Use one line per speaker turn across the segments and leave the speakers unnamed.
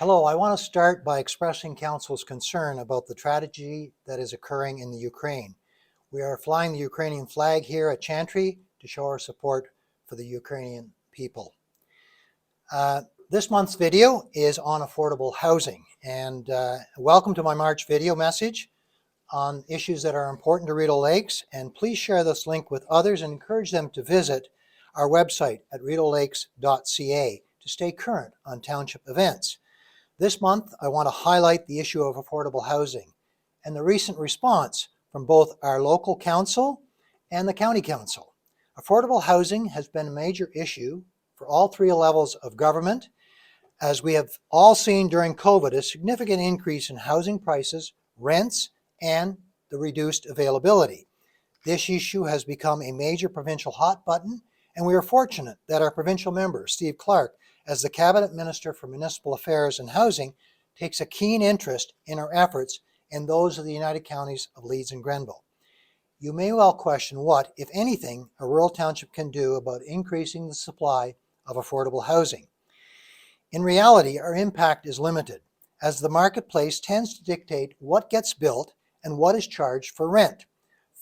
Hello, I want to start by expressing Council's concern about the tragedy that is occurring in the Ukraine. We are flying the Ukrainian flag here at Chantry to show our support for the Ukrainian people. This month's video is on affordable housing, and welcome to my March video message on issues that are important to Rideau Lakes, and please share this link with others and encourage them to visit our website at rideaulakes.ca to stay current on township events. This month, I want to highlight the issue of affordable housing and the recent response from both our local council and the county council. Affordable housing has been a major issue for all three levels of government, as we have all seen during COVID a significant increase in housing prices, rents, and the reduced availability. This issue has become a major provincial hot button, and we are fortunate that our provincial member, Steve Clark, as the Cabinet Minister for Municipal Affairs and Housing, takes a keen interest in our efforts and those of the United Counties of Leeds and Grenville. You may well question what, if anything, a rural township can do about increasing the supply of affordable housing. In reality, our impact is limited, as the marketplace tends to dictate what gets built and what is charged for rent.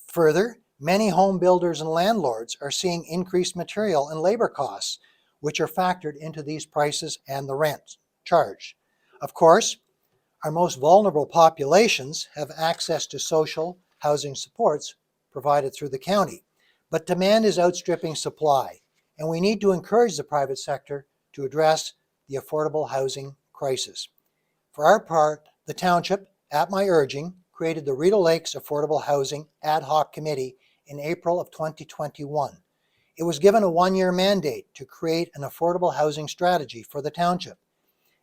Further, many home builders and landlords are seeing increased material and labor costs, which are factored into these prices and the rent charged. Of course, our most vulnerable populations have access to social housing supports provided through the county, but demand is outstripping supply, and we need to encourage the private sector to address the affordable housing crisis. For our part, the township, at my urging, created the Rideau Lakes Affordable Housing Ad Hoc Committee in April of 2021. It was given a one-year mandate to create an affordable housing strategy for the township.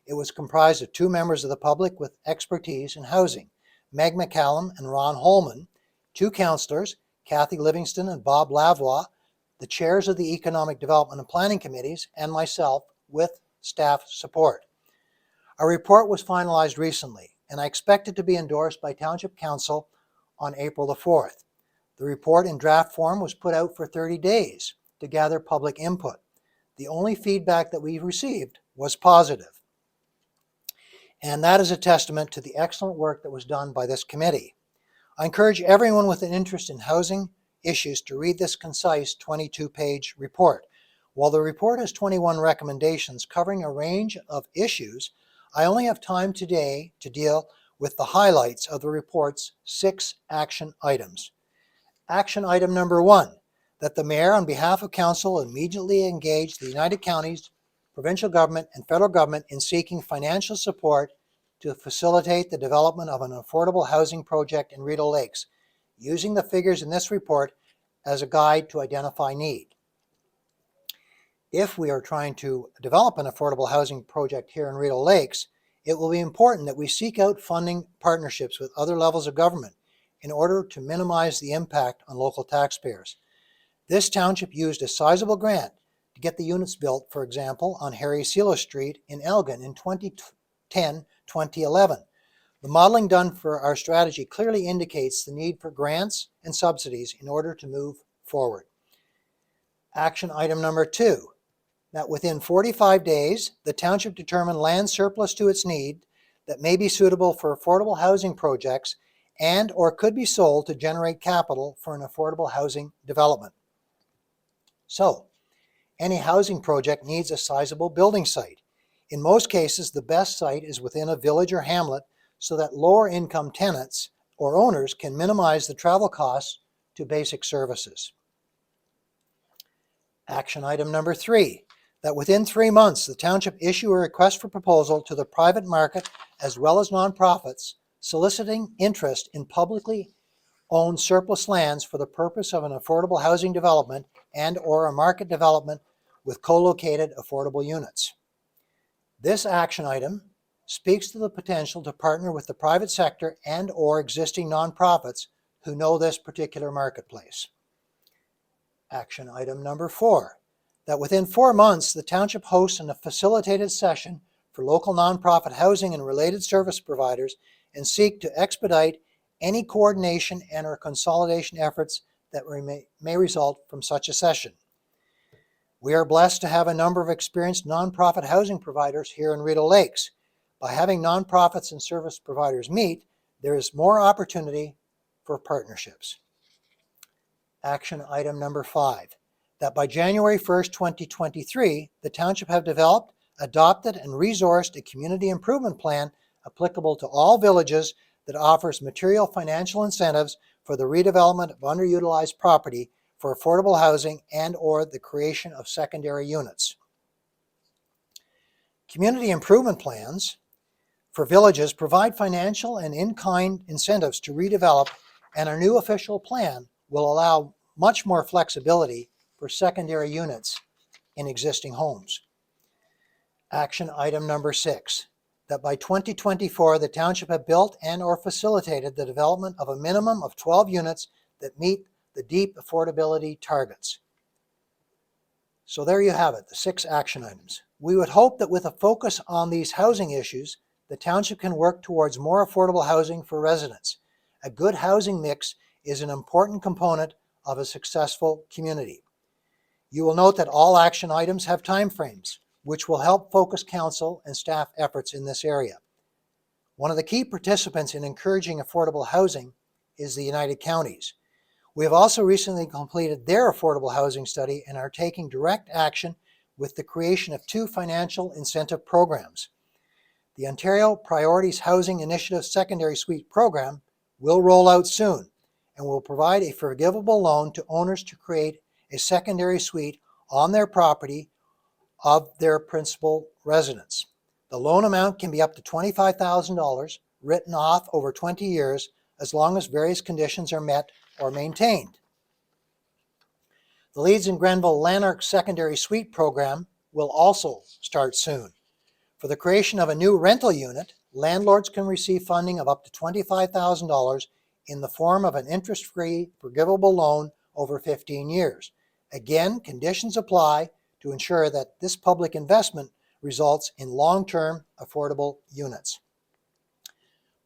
It was comprised of two members of the public with expertise in housing, Meg McCallum and Ron Holman, two councillors, Kathy Livingston and Bob Lavoie, the chairs of the Economic Development and Planning Committees, and myself with staff support. Our report was finalized recently, and I expect it to be endorsed by Township Council on April the 4th. The report in draft form was put out for 30 days to gather public input. The only feedback that we received was positive. And that is a testament to the excellent work that was done by this committee. I encourage everyone with an interest in housing issues to read this concise 22-page report. While the report has 21 recommendations covering a range of issues, I only have time today to deal with the highlights of the report's 6 action items. Action item number 1, that the Mayor, on behalf of Council, immediately engage the United Counties, provincial government, and federal government in seeking financial support to facilitate the development of an affordable housing project in Rideau Lakes, using the figures in this report as a guide to identify need. If we are trying to develop an affordable housing project here in Rideau Lakes, it will be important that we seek out funding partnerships with other levels of government in order to minimize the impact on local taxpayers. This township used a sizable grant to get the units built, for example, on Harry Seeler Street in Elgin in 2010-2011. The modeling done for our strategy clearly indicates the need for grants and subsidies in order to move forward. Action item number 2, that within 45 days, the township determine land surplus to its need that may be suitable for affordable housing projects and or could be sold to generate capital for an affordable housing development. So, any housing project needs a sizable building site. In most cases, the best site is within a village or hamlet so that lower income tenants or owners can minimize the travel costs to basic services. Action item number 3, that within 3 months, the township issue a request for proposal to the private market as well as nonprofits, soliciting interest in publicly owned surplus lands for the purpose of an affordable housing development and or a market development with co-located affordable units. This action item speaks to the potential to partner with the private sector and or existing nonprofits who know this particular marketplace. Action item number 4, that within 4 months, the township hosts a facilitated session for local nonprofit housing and related service providers and seek to expedite any coordination and or consolidation efforts that may result from such a session. We are blessed to have a number of experienced nonprofit housing providers here in Rideau Lakes. By having nonprofits and service providers meet, there is more opportunity for partnerships. Action item number 5, that by January 1st, 2023, the Township have developed, adopted, and resourced a community improvement plan applicable to all villages that offers material financial incentives for the redevelopment of underutilized property for affordable housing and/or the creation of secondary units. Community improvement plans for villages provide financial and in-kind incentives to redevelop, and our new official plan will allow much more flexibility for secondary units in existing homes. Action item number 6, that by 2024, the Township have built and/or facilitated the development of a minimum of 12 units that meet the deep affordability targets. So there you have it, the 6 action items. We would hope that with a focus on these housing issues, the Township can work towards more affordable housing for residents. A good housing mix is an important component of a successful community. You will note that all action items have timeframes, which will help focus council and staff efforts in this area. One of the key participants in encouraging affordable housing is the United Counties. We have also recently completed their affordable housing study and are taking direct action with the creation of 2 financial incentive programs. The Ontario Priorities Housing Initiative Secondary Suite Program will roll out soon and will provide a forgivable loan to owners to create a secondary suite on their property of their principal residence. The loan amount can be up to $25,000, written off over 20 years, as long as various conditions are met or maintained. The Leeds and Grenville Lanark Secondary Suite Program will also start soon. For the creation of a new rental unit, landlords can receive funding of up to $25,000 in the form of an interest-free forgivable loan over 15 years. Again, conditions apply to ensure that this public investment results in long-term affordable units.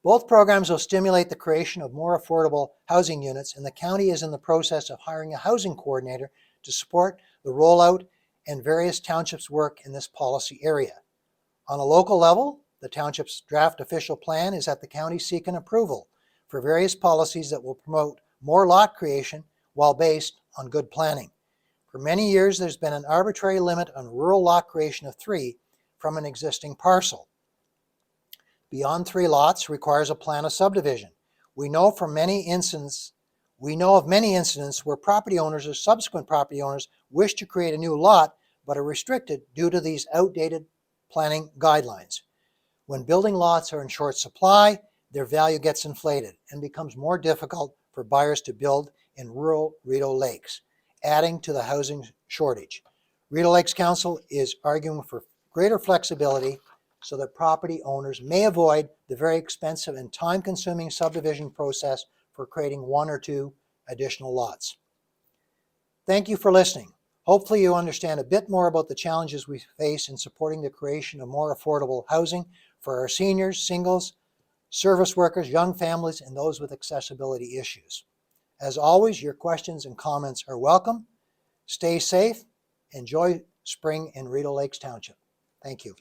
Both programs will stimulate the creation of more affordable housing units, and the county is in the process of hiring a housing coordinator to support the rollout and various townships' work in this policy area. On a local level, the township's draft official plan is that the county seeking approval for various policies that will promote more lot creation while based on good planning. For many years, there's been an arbitrary limit on rural lot creation of 3 from an existing parcel. Beyond 3 lots requires a plan of subdivision. We know of many incidents where property owners or subsequent property owners wish to create a new lot but are restricted due to these outdated planning guidelines. When building lots are in short supply, their value gets inflated and becomes more difficult for buyers to build in rural Rideau Lakes, adding to the housing shortage. Rideau Lakes Council is arguing for greater flexibility so that property owners may avoid the very expensive and time-consuming subdivision process for creating 1 or 2 additional lots. Thank you for listening. Hopefully you understand a bit more about the challenges we face in supporting the creation of more affordable housing for our seniors, singles, service workers, young families, and those with accessibility issues. As always, your questions and comments are welcome. Stay safe. Enjoy spring in Rideau Lakes Township. Thank you.